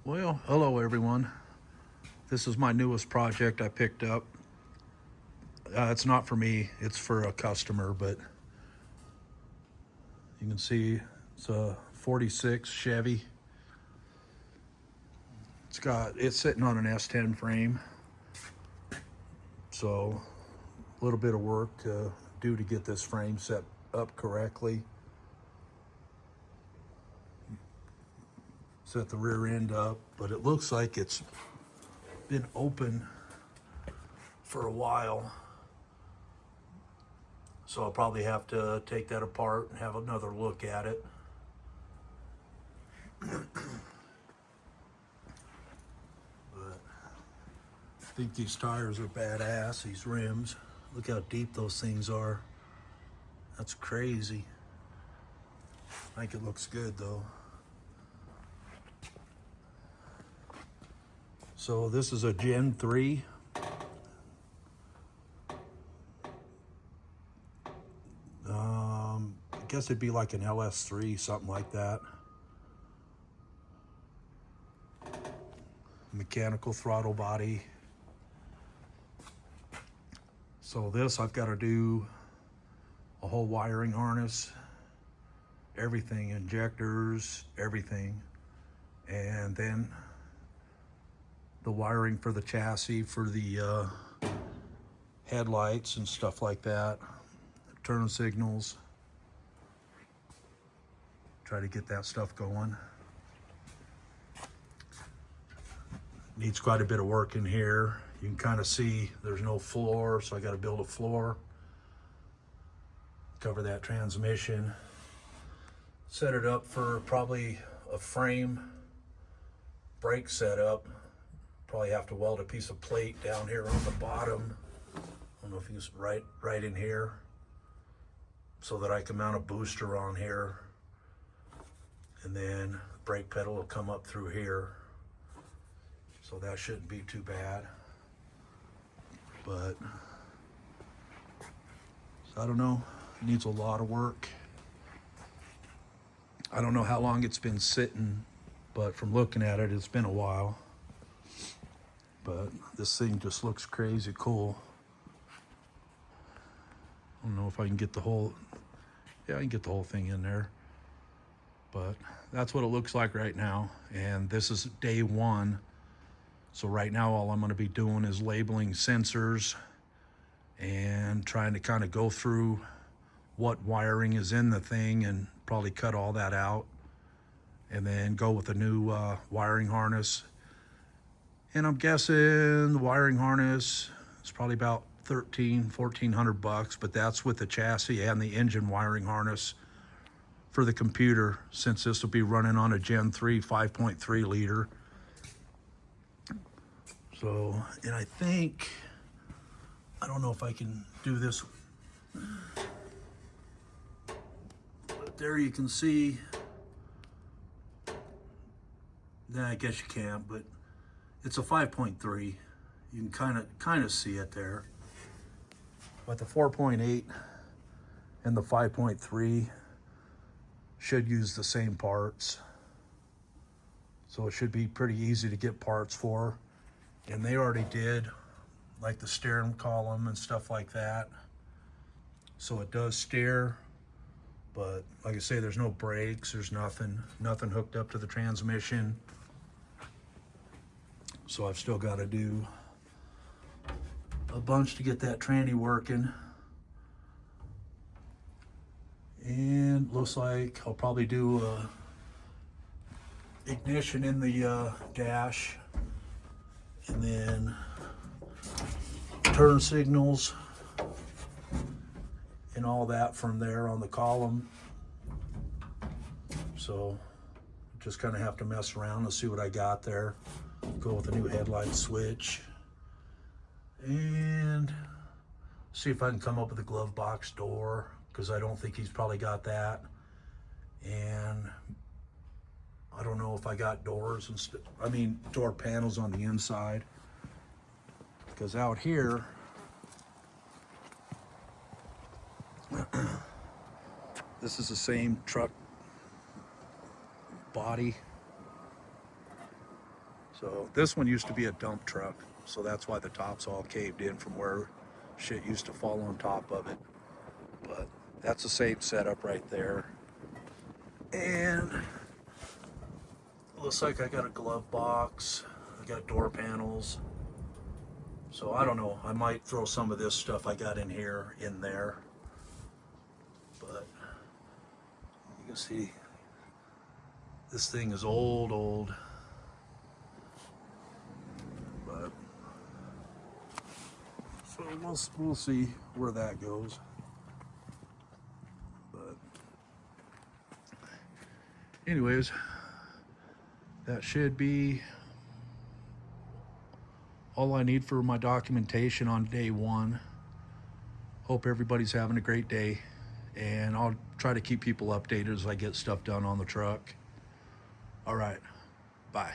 Well, hello everyone. This is my newest project I picked up. It's not for me, it's for a customer, but you can see it's a 46 Chevy. It's sitting on an S10 frame, so a little bit of work to do to get this frame set up correctly. Set the rear end up, but it looks like it's been open for a while. So I'll probably have to take that apart and have another look at it. But I think these tires are badass, these rims. Look how deep those things are. That's crazy. I think it looks good though. So this is a Gen 3. I guess it'd be like an LS3, something like that. Mechanical throttle body. So this, I've got to do a whole wiring harness, everything, injectors, everything. And then the wiring for the chassis, for the headlights and stuff like that, turn signals. Try to get that stuff going. Needs quite a bit of work in here. You can kind of see there's no floor, so I got to build a floor. Cover that transmission. Set it up for probably a frame brake setup. Probably have to weld a piece of plate down here on the bottom. I don't know if you can right in here, so that I can mount a booster on here. And then the brake pedal will come up through here. So that shouldn't be too bad. But so I don't know, it needs a lot of work. I don't know how long it's been sitting, but from looking at it, it's been a while. But this thing just looks crazy cool. I don't know if I can get the whole, yeah, I can get the whole thing in there. But that's what it looks like right now. And this is day one. So right now, all I'm going to be doing is labeling sensors and trying to kind of go through what wiring is in the thing and probably cut all that out. And then go with a new wiring harness. And I'm guessing the wiring harness is probably about $1,400, but that's with the chassis and the engine wiring harness for the computer, since this will be running on a Gen 3 5.3 liter. So, and I think, I don't know if I can do this, but there you can see, I guess you can't, but it's a 5.3. You can kind of see it there. But the 4.8 and the 5.3 should use the same parts. So it should be pretty easy to get parts for. And they already did, like the steering column and stuff like that. So it does steer, but like I say, there's no brakes, there's nothing hooked up to the transmission. So I've still got to do a bunch to get that tranny working. And looks like I'll probably do ignition in the dash, and then turn signals and all that from there on the column. So just kind of have to mess around and see what I got there. Go with a new headlight switch and see if I can come up with a glove box door, because I don't think he's probably got that. And I don't know if I got doors and door panels on the inside, because out here this is the same truck body. So this one used to be a dump truck, so that's why the top's all caved in from where shit used to fall on top of it. But that's the same setup right there. And it looks like I got a glove box. I got door panels. So I don't know. I might throw some of this stuff I got in here in there. But you can see this thing is old. But so we'll see where that goes. But anyways, that should be all I need for my documentation on day one. Hope everybody's having a great day, and I'll try to keep people updated as I get stuff done on the truck. All right, bye.